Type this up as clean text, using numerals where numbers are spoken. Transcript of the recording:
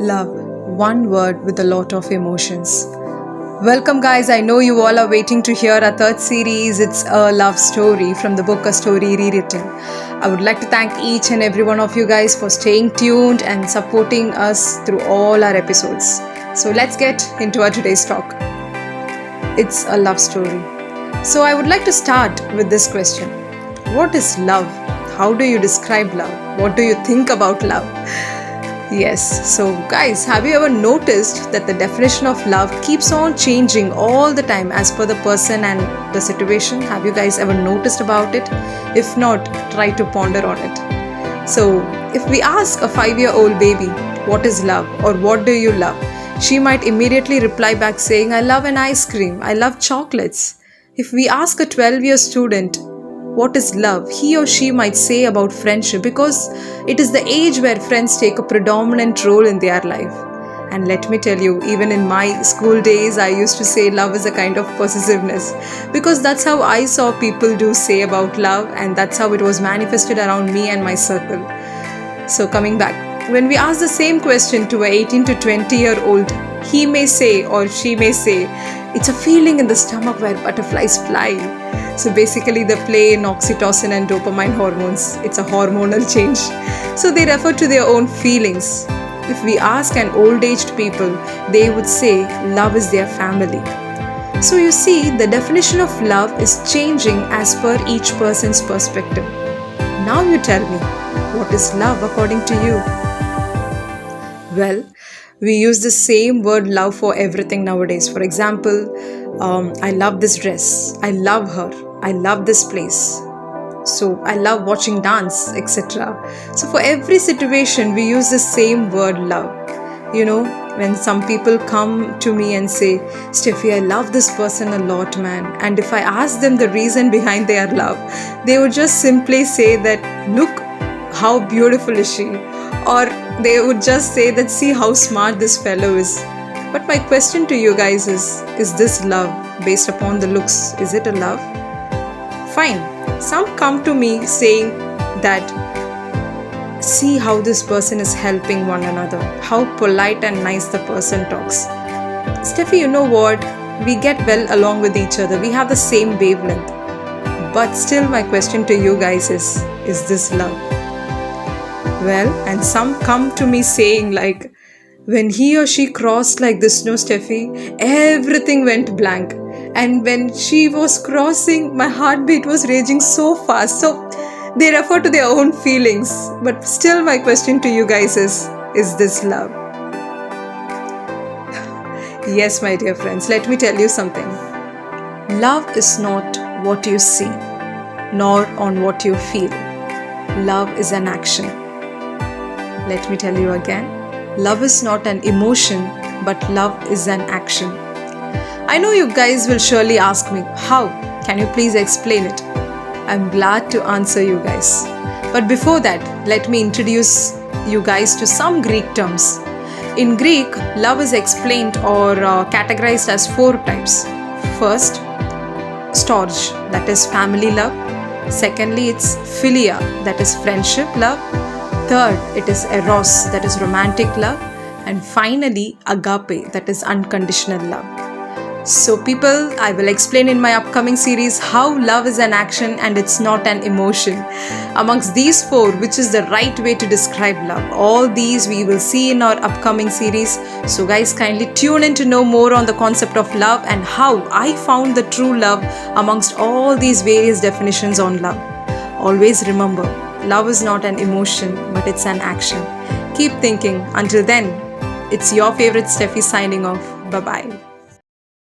Love, one word with a lot of emotions. Welcome, guys. I know you all are waiting to hear our third series. It's a love story from the book A Story Rewritten. I would like to thank each and every one of you guys for staying tuned and supporting us through all our episodes. So let's get into our today's talk. It's a love story. So I would like to start with this question. What is love? How do you describe love? What do you think about love? Yes, so guys, have you ever noticed that the definition of love keeps on changing all the time as per the person and the situation? Have you guys ever noticed about it? If not, try to ponder on it. So, if we ask a 5-year-old baby, what is love or what do you love? She might immediately reply back saying, I love an ice cream, I love chocolates. If we ask a 12-year student, what is love? He or she might say about friendship because it is the age where friends take a predominant role in their life. And let me tell you, even in my school days, I used to say love is a kind of possessiveness because that's how I saw people do say about love, and that's how it was manifested around me and my circle. So coming back, when we ask the same question to a 18 to 20-year-old, he may say or she may say, it's a feeling in the stomach where butterflies fly. So basically the play in oxytocin and dopamine hormones. It's a hormonal change. So they refer to their own feelings. If we ask an old-aged people, they would say love is their family. So you see, the definition of love is changing as per each person's perspective. Now you tell me, what is love according to you? Well, we use the same word love for everything nowadays. For example, I love this dress, I love her, I love this place, so I love watching dance, etc. So for every situation, we use the same word love. You know, when some people come to me and say, Steffi, I love this person a lot, man. And if I ask them the reason behind their love, they would just simply say that, look, how beautiful is she? Or they would just say that, see how smart this fellow is. But my question to you guys is this love based upon the looks? Is it a love? Fine. Some come to me saying that, see how this person is helping one another, how polite and nice the person talks. Steffi, you know what? We get well along with each other. We have the same wavelength. But still my question to you guys is this love? Well, and some come to me saying like, when he or she crossed like this, no Steffi, everything went blank. And when she was crossing, my heartbeat was raging so fast. So they refer to their own feelings. But still my question to you guys is this love? Yes, my dear friends, let me tell you something. Love is not what you see, nor on what you feel. Love is an action. Let me tell you again. Love is not an emotion, but love is an action. I know you guys will surely ask me, how? Can you please explain it? I'm glad to answer you guys. But before that, let me introduce you guys to some Greek terms. In Greek, love is explained or categorized as 4 types. First, storge, that is family love. Secondly, it's philia, that is friendship love. Third, it is eros, that is romantic love. And finally, agape, that is unconditional love. So people, I will explain in my upcoming series how love is an action and it's not an emotion. Amongst these 4, which is the right way to describe love? All these we will see in our upcoming series. So guys, kindly tune in to know more on the concept of love and how I found the true love amongst all these various definitions on love. Always remember, love is not an emotion, but it's an action. Keep thinking. Until then, it's your favorite Steffi signing off. Bye-bye.